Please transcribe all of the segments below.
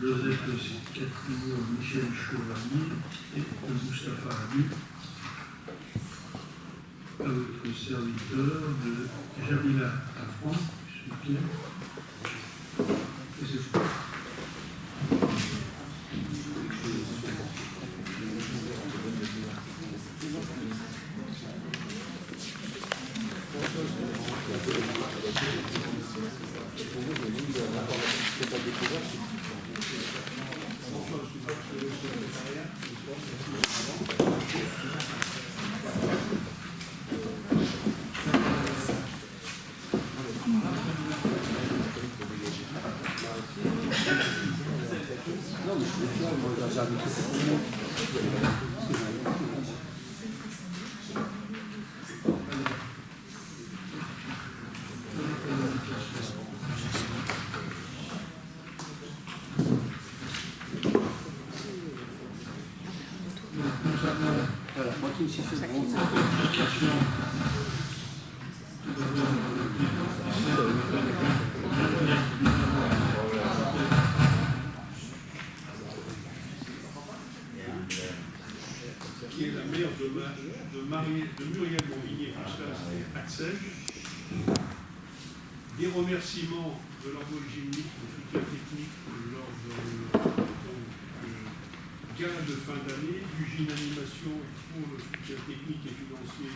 Joseph Catrino, Michel Chevalier et Moustapha Ali, à votre serviteur de Jamila Afran, soutien. Et c'est tout. Qui est la mère de Muriel Morvigné, Axel. Des remerciements de leur Volginique, de soutien technique lors de gala de fin d'année, d'Ugine Animation pour le soutien technique et financier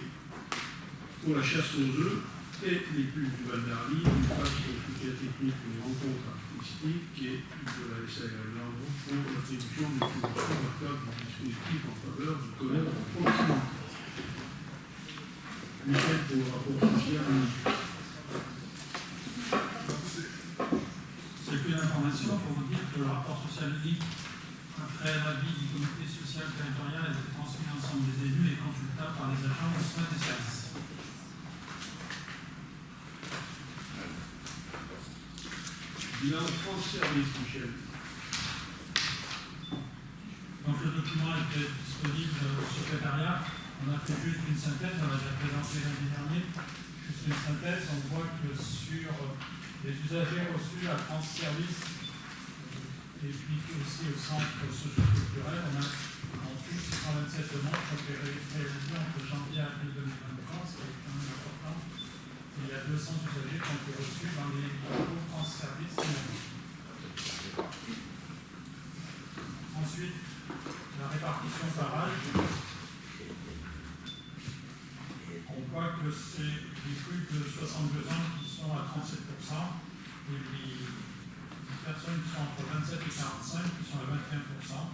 pour la chasse aux œufs, et les pubs du Val d'Arly, du FAS pour le soutien technique pour les rencontres artistiques et de la SARL pour l'attribution des subventions dans le cadre du dispositif en faveur du commerce de proximité. Michel pour le rapport social. C'est une information pour vous dire que le rapport social unique, après l'avis du comité social territorial, a été transmis à l'ensemble des élus et consultable par les agents de soins des services. Bilan France Service, Michel. Donc le document était disponible au secrétariat. On a fait juste une synthèse, on l'a déjà présenté lundi dernier. Juste une synthèse, on voit que sur les usagers reçus à France Service et puis aussi au centre socio-culturel, on a en tout 627 demandes qui ont été réalisées entre janvier et avril 2023, ce qui est quand même important. Et il y a 200 usagers qui ont été reçus dans les locaux France Service. Ensuite, la répartition par âge. On voit que c'est les plus de 62 ans qui sont à 37% et les personnes qui sont entre 27 et 45 qui sont à 21%.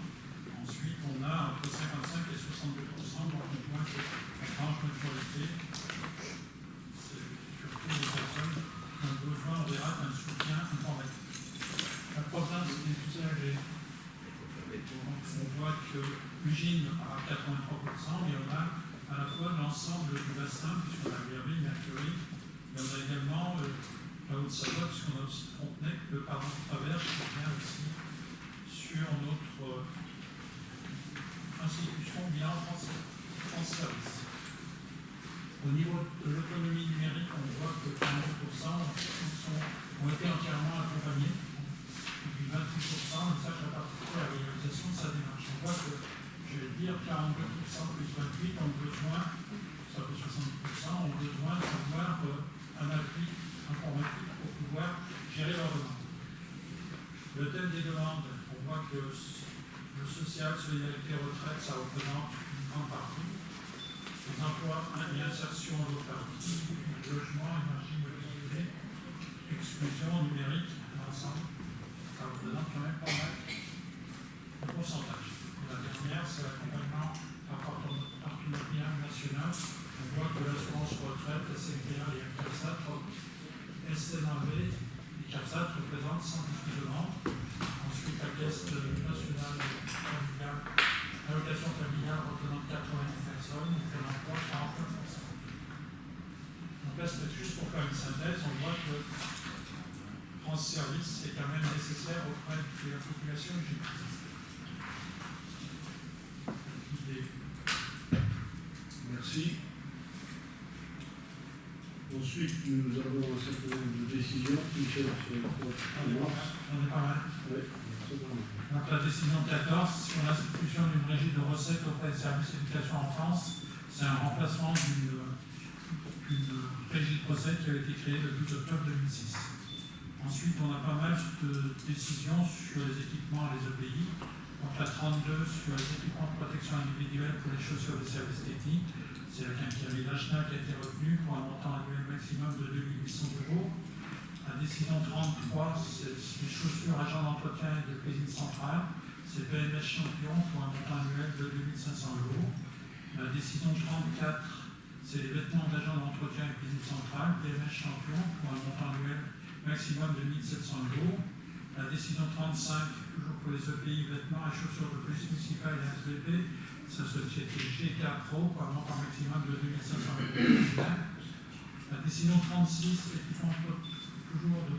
Ensuite, on a entre 55 et 62%, donc on voit que la tranche de qualité, c'est surtout les personnes qui ont besoin, on verra, d'un soutien informatique. La province des usagers. On voit que Ugine a 83%, mais on a à la fois l'ensemble du bassin, puisqu'on a Berry, Mercury, mais on a également la Haute-Savoie, puisqu'on a aussi Frontenac, le Pardon de Travers, qui vient aussi sur notre institution bilan France Service. Au niveau de l'autonomie numérique, on voit que 40% ont été entièrement accompagnés. Et puis 28%, mais ça, ça participe à la réalisation de sa démarche. On voit que, je vais dire, 42% plus 28 ont besoin, ça fait 70%, ont besoin d'avoir un appui informatique pour pouvoir gérer leurs demandes. Le thème des demandes, on voit que le social, solidarité, retraite, ça représente une grande partie. Les emplois et insertion locale, logement, énergie, mobilité, exclusion numérique, l'ensemble. Ça représente quand même pas mal de pourcentage. La dernière, c'est l'accompagnement par partenariat national. On voit que l'assurance retraite, la CPA et la CARSAT, SNAV et CARSAT représentent 118 demandes. Ensuite, la Caisse nationale familiale, l'allocation familiale représente 80 personnes, et Pôle emploi 49%. Donc là, c'est juste pour faire une synthèse, on voit que France Service est quand même nécessaire auprès de la population gitane. Merci. Ensuite, nous avons un certain nombre de décisions. Michel, c'est On est pas mal. Oui. Donc la décision 14 sur l'institution d'une régie de recettes auprès des services d'éducation en France, c'est un remplacement d'une régie de recettes qui avait été créée le 12 octobre 2006. Ensuite, on a pas mal de décisions sur les équipements et les EPI. Donc la 32 sur les équipements de protection individuelle pour les chaussures des services techniques. C'est la quinquième nationale qui a été retenue pour un montant annuel maximum de 2 800 €. La décision 33, c'est les chaussures agents d'entretien et de cuisine centrale. C'est PMS Champion pour un montant annuel de 2 500 €. La décision 34, c'est les vêtements d'agents d'entretien et cuisine centrale. PMS Champion pour un montant annuel maximum de 1 700 €. La décision 35, toujours pour les EPI, vêtements et chaussures de police municipale et SVP, c'est la société GK Pro pour un montant maximum de 2 500 €. La décision 36, équipement toujours de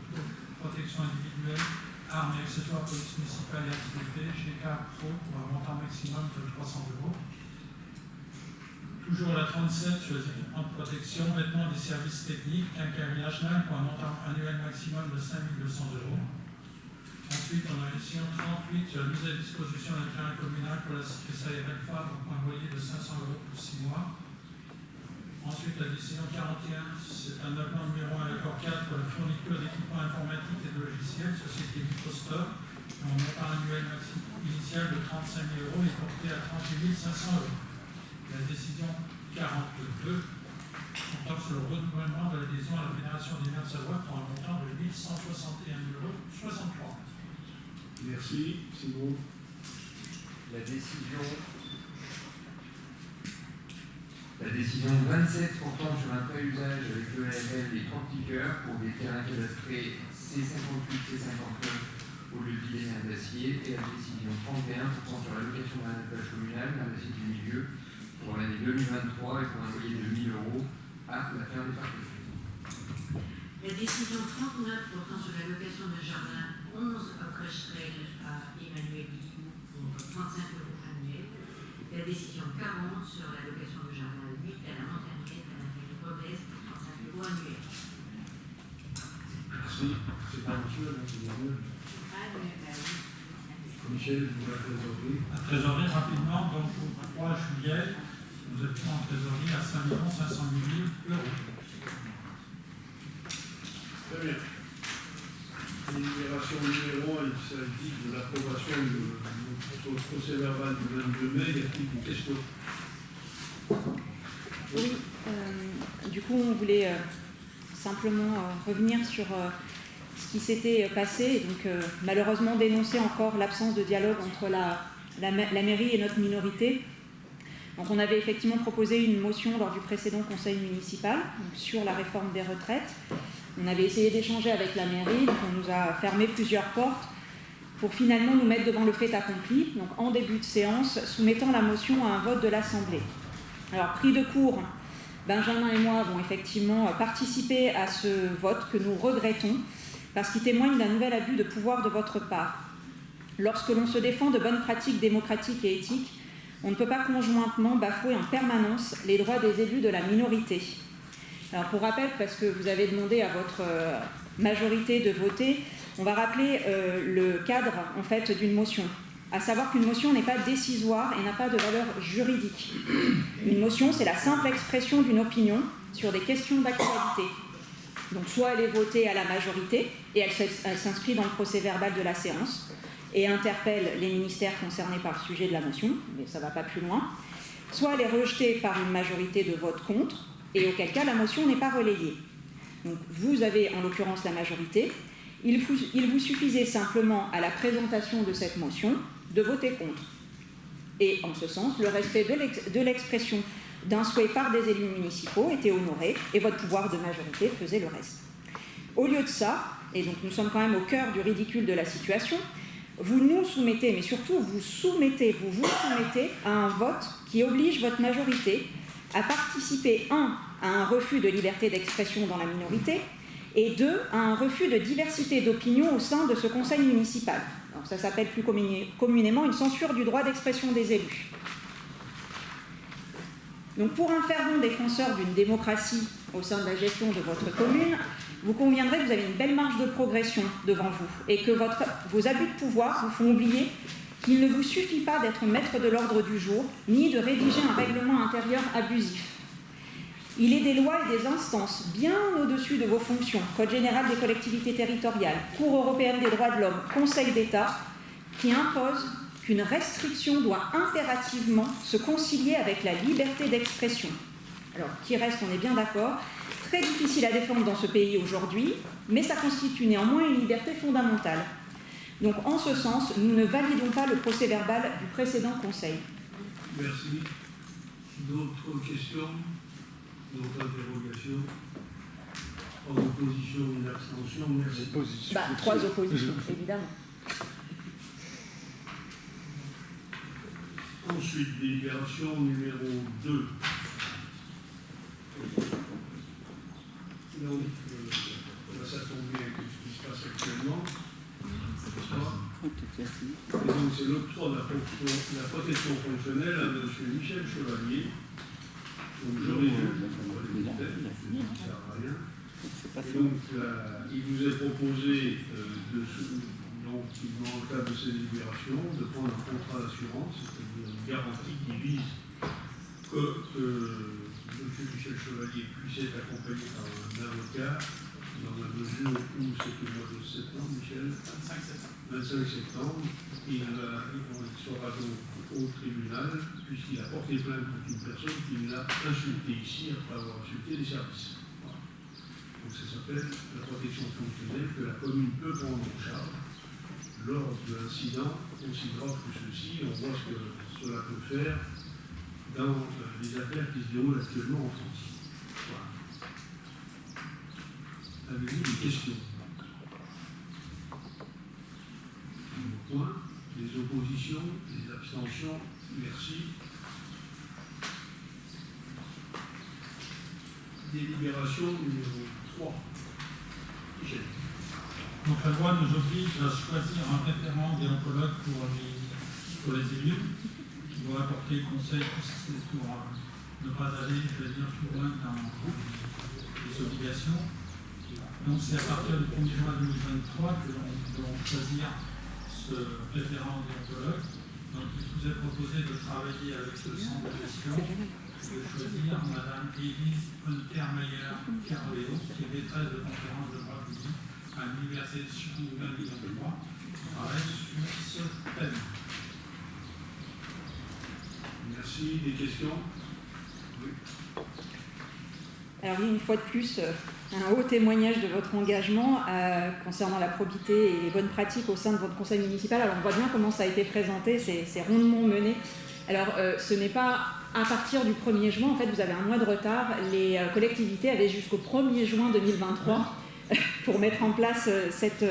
protection individuelle, armes et accessoires police municipale et SVP, GK Pro pour un montant maximum de 300 €. Toujours la 37 sur les équipements de protection, vêtements des services techniques, quincaillerie nationale pour un montant annuel maximum de 5 200 €. Ensuite, on a la décision 38 sur la mise à disposition d'un terrain communal pour la CSA RFA pour un loyer de 500 € pour 6 mois. Ensuite, la décision 41, c'est un avenant numéro 1 à l'accord 4 pour la fourniture d'équipements informatiques et de logiciels, société Microsoft, un montant annuel initial de 35 000 € et porté à 38 500 €. La décision 42 portant sur le renouvellement de l'adhésion à la Fédération des maires de Savoie pour un montant de 1 161 €63. Merci, c'est bon. La décision 27 portant sur un pré-usage avec l'EARL des 30 tickers pour des terrains cadastrés C58, C59 au lieu de Villénière d'Acier, et la décision 31 portant sur l'allocation d'un élevage communal d'un acier du milieu pour l'année 2023 et pour un loyer de 1 000 € à la fin des parties. La décision 39 portant sur l'allocation de jardin 11 Ocrecherel à Emmanuel Guillou pour 35 € annuels. La décision 40 sur l'allocation de jardin 8 à la Montagnette à l'intérieur de Rodez pour 35 € annuels. Merci. C'est pas monsieur, non, c'est bien. Michel, vous la trésorerie. La trésorerie, rapidement, donc au 3 juillet, nous étions en trésorerie à 5 500 000 €. Très bien. Énumération numéro 1, il s'agit de l'approbation de notre procès verbal du 22 mai. Y a-t-il des questions? Oui, du coup, on voulait simplement revenir sur ce qui s'était passé, et donc malheureusement dénoncer encore l'absence de dialogue entre la mairie et notre minorité. Donc on avait effectivement proposé une motion lors du précédent conseil municipal donc sur la réforme des retraites. On avait essayé d'échanger avec la mairie, donc on nous a fermé plusieurs portes pour finalement nous mettre devant le fait accompli, donc en début de séance, soumettant la motion à un vote de l'Assemblée. Alors, pris de court, Benjamin et moi avons effectivement participé à ce vote que nous regrettons, parce qu'il témoigne d'un nouvel abus de pouvoir de votre part. Lorsque l'on se défend de bonnes pratiques démocratiques et éthiques, on ne peut pas conjointement bafouer en permanence les droits des élus de la minorité. Alors pour rappel, parce que vous avez demandé à votre majorité de voter, on va rappeler le cadre en fait d'une motion, à savoir qu'une motion n'est pas décisoire et n'a pas de valeur juridique. Une motion, c'est la simple expression d'une opinion sur des questions d'actualité. Donc soit elle est votée à la majorité et elle s'inscrit dans le procès-verbal de la séance et interpelle les ministères concernés par le sujet de la motion, mais ça ne va pas plus loin, soit elle est rejetée par une majorité de vote contre, et auquel cas la motion n'est pas relayée. Donc vous avez en l'occurrence la majorité, il vous suffisait simplement à la présentation de cette motion de voter contre. Et en ce sens, le respect de l'expression d'un souhait par des élus municipaux était honoré et votre pouvoir de majorité faisait le reste. Au lieu de ça, et donc nous sommes quand même au cœur du ridicule de la situation, vous nous soumettez, mais surtout vous soumettez à un vote qui oblige votre majorité à participer, 1, à un refus de liberté d'expression dans la minorité, et 2, à un refus de diversité d'opinion au sein de ce conseil municipal. Alors, ça s'appelle plus communément une censure du droit d'expression des élus. Donc pour un fervent défenseur d'une démocratie au sein de la gestion de votre commune, vous conviendrez que vous avez une belle marge de progression devant vous et que vos abus de pouvoir vous font oublier qu'il ne vous suffit pas d'être maître de l'ordre du jour, ni de rédiger un règlement intérieur abusif. Il est des lois et des instances bien au-dessus de vos fonctions, Code général des collectivités territoriales, Cour européenne des droits de l'homme, Conseil d'État, qui imposent qu'une restriction doit impérativement se concilier avec la liberté d'expression. Alors, qui reste, on est bien d'accord, très difficile à défendre dans ce pays aujourd'hui, mais ça constitue néanmoins une liberté fondamentale. Donc, en ce sens, nous ne validons pas le procès-verbal du précédent Conseil. Merci. D'autres questions? D'autres interrogations? En opposition, une abstention? Merci. 3 oppositions, évidemment. Ensuite, délibération numéro 2. Donc, ça tombe bien avec ce qui se passe actuellement. Et donc, c'est l'octroi de la protection fonctionnelle à M. Michel Chevalier. Donc, je résume, ça ne sert à rien. Et donc, il nous est proposé, dans le cadre de ces délibérations, de prendre un contrat d'assurance, c'est-à-dire une garantie qui vise que M. Michel Chevalier puisse être accompagné par un avocat dans la mesure où c'est le mois de septembre, Michel 25 septembre, il sera donc au tribunal puisqu'il a porté plainte contre une personne qui l'a insulté ici après avoir insulté les services. Voilà. Donc ça s'appelle la protection fonctionnelle que la commune peut prendre en charge lors de l'incident aussi grave que ceci. On voit ce que cela peut faire dans les affaires qui se déroulent actuellement en France. Voilà. Avez-vous des questions? Point. Les oppositions, les abstentions, merci. Délibération numéro 3. Michel. Donc la loi nous oblige à choisir un référent déontologue pour les élus qui doit apporter conseil pour ne pas aller, je veux dire, plus loin dans les obligations. Donc c'est à partir du 1er juin 2023 que l'on doit choisir ce référent déontologue. Donc il vous est proposé de travailler avec le centre de gestion, de choisir Mme Élise Untermeyer-Carléo, qui est maîtresse de conférence de droit public à l'Université de Lyon 3, qui travaille sur ce thème. Merci. Des questions? Oui. Alors, il y a une fois de plus un haut témoignage de votre engagement concernant la probité et les bonnes pratiques au sein de votre conseil municipal. Alors, on voit bien comment ça a été présenté, c'est rondement mené. Alors, ce n'est pas à partir du 1er juin, en fait, vous avez un mois de retard. Les collectivités avaient jusqu'au 1er juin 2023 pour mettre en place cette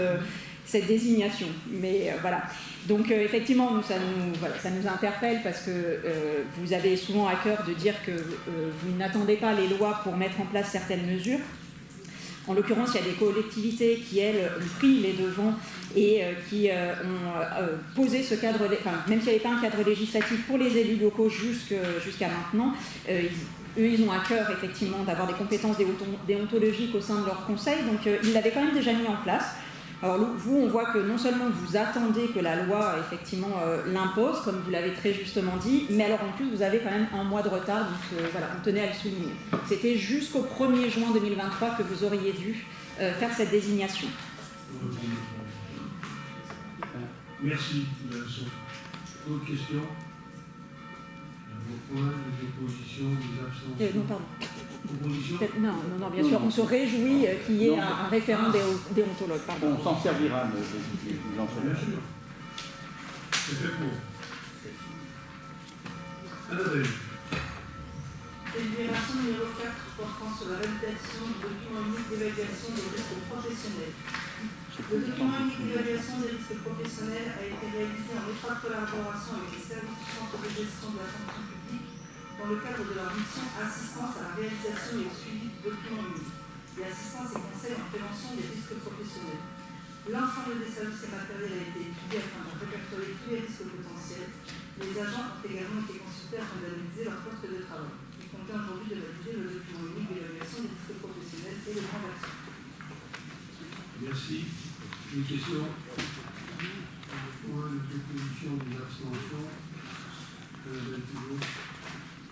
désignation. Mais voilà. Donc effectivement, ça nous interpelle parce que vous avez souvent à cœur de dire que vous n'attendez pas les lois pour mettre en place certaines mesures. En l'occurrence, il y a des collectivités qui, elles, ont pris les devants et qui ont posé ce cadre, même s'il n'y avait pas un cadre législatif pour les élus locaux jusqu'à maintenant, ils ont à cœur effectivement d'avoir des compétences déontologiques au sein de leur conseil, donc ils l'avaient quand même déjà mis en place. Alors vous, on voit que non seulement vous attendez que la loi effectivement l'impose, comme vous l'avez très justement dit, mais alors en plus vous avez quand même un mois de retard, donc voilà, on tenait à le souligner. C'était jusqu'au 1er juin 2023 que vous auriez dû faire cette désignation. Merci. Autre question? Vos points, des oppositions, des abstentions? Non, pardon. Opposition? Non, bien sûr, on se réjouit qu'il y ait un référent déontologue. Pardon. On s'en servira, mais j'en sais Bien sûr. C'est fait pour. Annabelle. Délibération numéro 4 portant sur la validation du document unique d'évaluation des risques professionnels. Le document unique d'évaluation des risques professionnels a été réalisé en étroite collaboration avec les services du centre de gestion de la fonction publique dans le cadre de leur mission assistance à la réalisation et au suivi du document unique et assistance et conseil en prévention des risques professionnels. L'ensemble des services et matériels a été étudié afin de répertorier tous les risques potentiels. Les agents ont également été consultés afin d'analyser leur poste de travail. Il convient aujourd'hui de valider le document unique d'évaluation des risques professionnels et le plan d'action. Merci. Des questions? Point de proposition, des abstentions.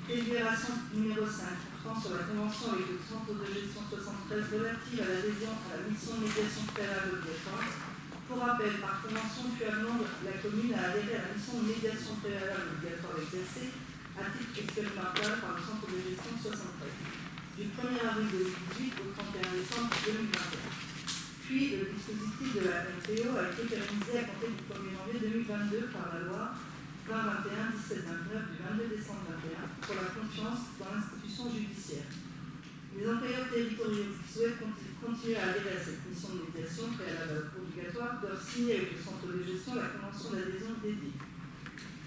Délibération numéro 5, portant sur la convention avec le centre de gestion 73 relative à l'adhésion à la mission de médiation préalable obligatoire. Pour rappel, par convention puis avenant, la commune a adhéré à la mission de médiation préalable obligatoire exercée à titre expérimental par le centre de gestion 73, du 1er avril 2018 au 31 décembre 2021. Puis, le dispositif de la MPO a été pérennisé à compter du 1er janvier 2022 par la loi 2021-1729 du 22 décembre 2021 pour la confiance dans l'institution judiciaire. Les employeurs territoriaux qui souhaitent continuer à adhérer à cette mission de médiation préalable obligatoire doivent signer avec le centre de gestion la convention d'adhésion dédiée.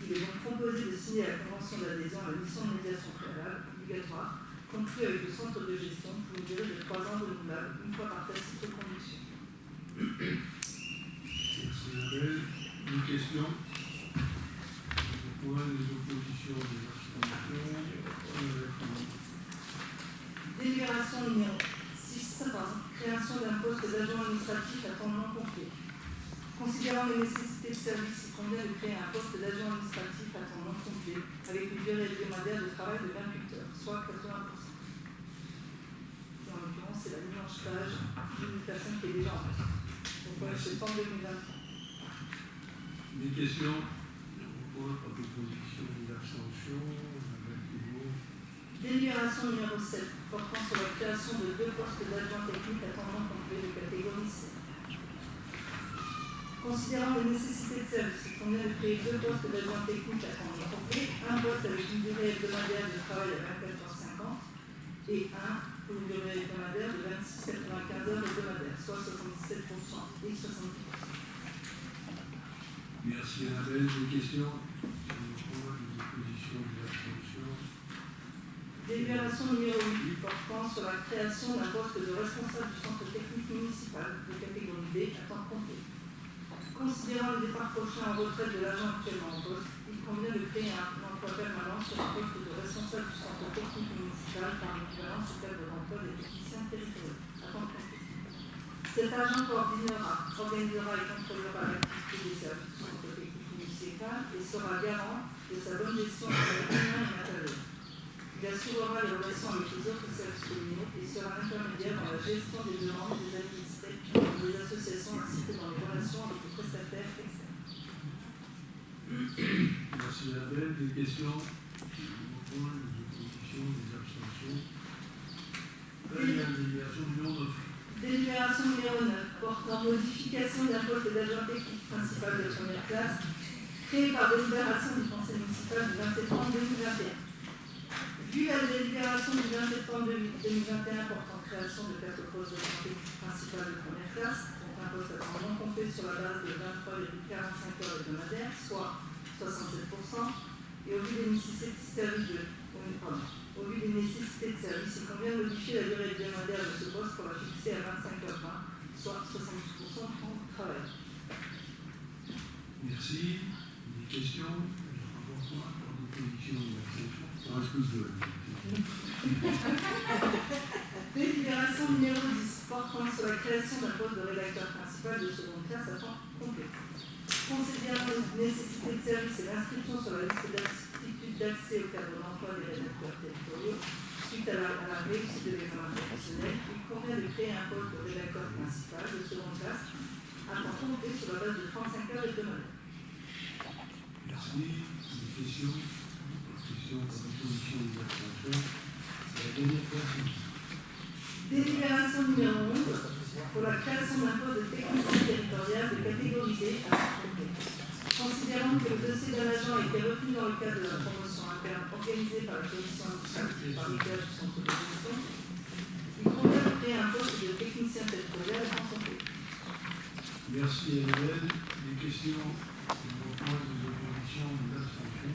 Il est donc proposé de signer la convention d'adhésion à la mission de médiation préalable obligatoire conclue avec le centre de gestion pour une durée de 3 ans renouvelable, une fois par tacite reconduction. Merci Isabelle. Une question? Point des oppositions, des abstentions. Délibération numéro 6, création d'un poste d'agent administratif à temps non complet. Considérant les nécessités de service, il convient de créer un poste d'agent administratif à temps non complet avec une durée hebdomadaire de travail de 28 heures, soit 80%. Et en l'occurrence, c'est la mise en stage d'une personne qui est déjà en poste. Donc, septembre 2023. Des questions? Point de proposition, des abstentions. Délibération numéro 7, portant sur la création de 2 postes d'agents techniques à temps non complet de catégorie C. Considérant les nécessités de service, il convient de créer 2 postes d'agents techniques à temps non complet, un poste avec une durée hebdomadaire de travail à 24h50 et un pour une durée hebdomadaire de 26,95 heures hebdomadaires, soit 77% et 70%. Merci Annabelle. Des questions? Point des oppositions, des abstentions. Délibération numéro 8, portant sur la création d'un poste de responsable du centre technique municipal de catégorie B à temps complet. Considérant le départ prochain en retraite de l'agent actuellement en poste, il convient de créer un emploi permanent sur le poste de responsable du centre technique municipal par l'équivalence au cadre d'emploi des techniciens territoriaux à temps complet. Cet agent organisera et contrôlera l'activité des services du centre technique municipal et sera garant de sa bonne gestion des moyens humains et matériels. Il assurera les relations avec les autres services communaux et sera intermédiaire dans la gestion des demandes des administrés des associations ainsi que dans les relations avec les prestataires externes. Merci Isabelle. Des questions? Point des oppositions, des abstentions. Délibération numéro 9. Délibération numéro 9, portant modification d'un poste d'agent technique principal de première classe, créé par délibération du conseil municipal du 20 septembre 2021. Vu la délibération du 20 septembre 2021 portant création de 4 postes d'agent technique principal de première classe, donc un poste à temps non complet sur la base de 23,45 heures hebdomadaires, soit 67%, et au vu des nécessités de service au vu des nécessités de service, il convient de modifier la durée hebdomadaire de ce poste pour la fixer à 25h20, soit 72% de temps de travail. Merci. Des questions? Point d'opposition, des abstentions. Délibération numéro 10, portant sur la création d'un poste de rédacteur principal de seconde classe à temps complet. Considérant les nécessités de service et l'inscription sur la liste d'aptitude d'accès au cadre d'emploi des rédacteurs territoriaux, suite à la réussite de l'examen professionnel, il convient de créer un poste de rédacteur principal de seconde classe à temps complet sur la base de 35 heures hebdomadaires. Merci. Des questions? Question, proposition, des abstentions. C'est la dernière question. Délibération numéro 11 pour la création d'un poste de technicien territorial de catégorie D à temps complet. Considérant que le dossier d'un agent a été retenu dans le cadre de la promotion interne organisée par la commission administrative par l'égard du centre de gestion, il convient de créer un poste de technicien territorial à temps complet. Merci Annabelle. Des questions? Point des oppositions, des abstentions.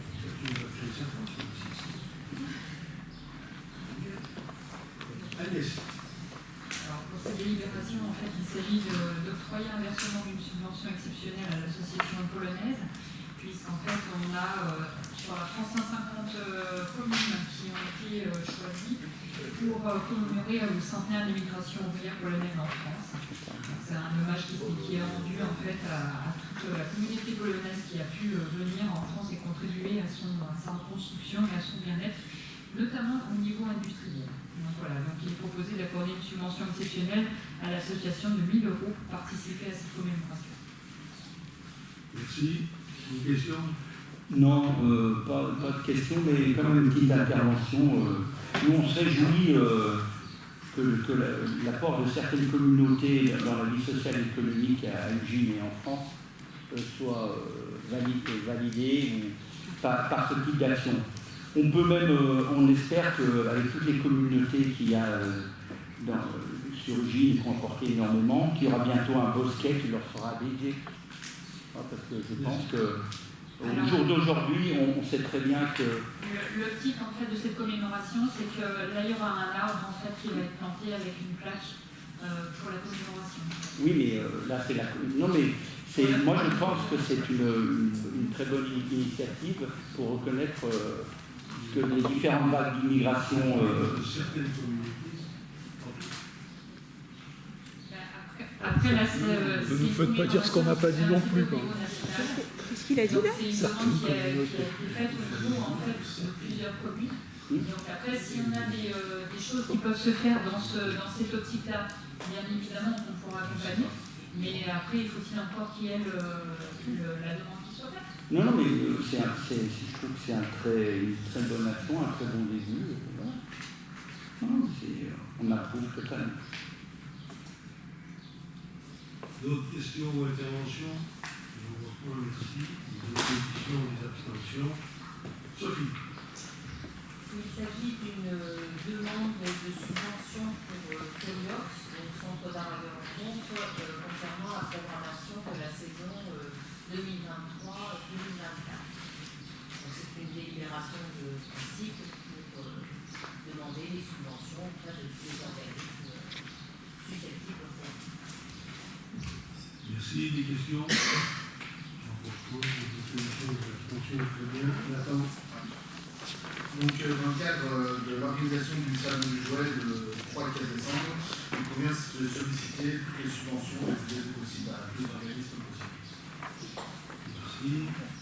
Agnès. Alors, pour cette délibération, en fait, il s'agit d'octroyer un versement d'une subvention exceptionnelle à l'association polonaise, puisqu'en fait, on a sur la 350 communes qui ont été choisies pour commémorer le centenaire de l'immigration ouvrière polonaise en France. c'est un hommage qui est rendu en fait à toute la communauté polonaise qui a pu venir en France et contribuer à sa reconstruction et à son bien-être, notamment au niveau industriel. Donc voilà, donc il est proposé d'accorder une subvention exceptionnelle à l'association de 1 000 € pour participer à cette commémoration. Merci. Une question? Non, pas de question, mais quand même une petite intervention. Nous, on se réjouit que l'apport de certaines communautés dans la vie sociale et économique à Ugine et en France soit validé par ce type d'action. On peut même, on espère qu'avec toutes les communautés qu'il y a sur Ugine, qui ont apporté énormément, qu'il y aura bientôt un bosquet qui leur sera dédié. Parce que je pense que au jour d'aujourd'hui, on sait très bien que... Le type en fait, de cette commémoration, c'est que là, il y aura un arbre en fait, qui va être planté avec une plaque pour la commémoration. Oui, mais là, c'est la... Non, mais moi, je pense que c'est une très bonne initiative pour reconnaître que les différentes vagues d'immigration... certaines communautés. Après, là, ne nous faites pas dire ce qu'on n'a pas dit non plus. Qu'est-ce qu'il a dit là? C'est une demande qui a été faite au niveau en fait, de plusieurs communes. Donc après, si on a des choses qui peuvent se faire dans cette optique-là, bien évidemment, on pourra accompagner. Mais après, il faut-il encore qu'il y ait la demande qui soit faite. Non, mais je trouve que c'est une très bonne action, un très bon début. Voilà. Non, on approuve totalement. D'autres questions ou interventions? Je vous reprends, merci. Des oppositions, des abstentions. Sophie. Il s'agit d'une demande de subvention pour Coliox, donc Centre d'art et de rencontre, concernant la programmation de la saison 2023-2024. C'est une délibération de principe pour demander les subventions auprès de tous les organismes susceptibles. Merci. Des questions? J'en propose des oppositions, des abstentions. Très bien. Nathan. Donc, dans le cadre de l'organisation du salon du jouet le 3 et 4 décembre, il convient de solliciter toutes les subventions et les aides possibles à plus d'organismes possibles. Merci.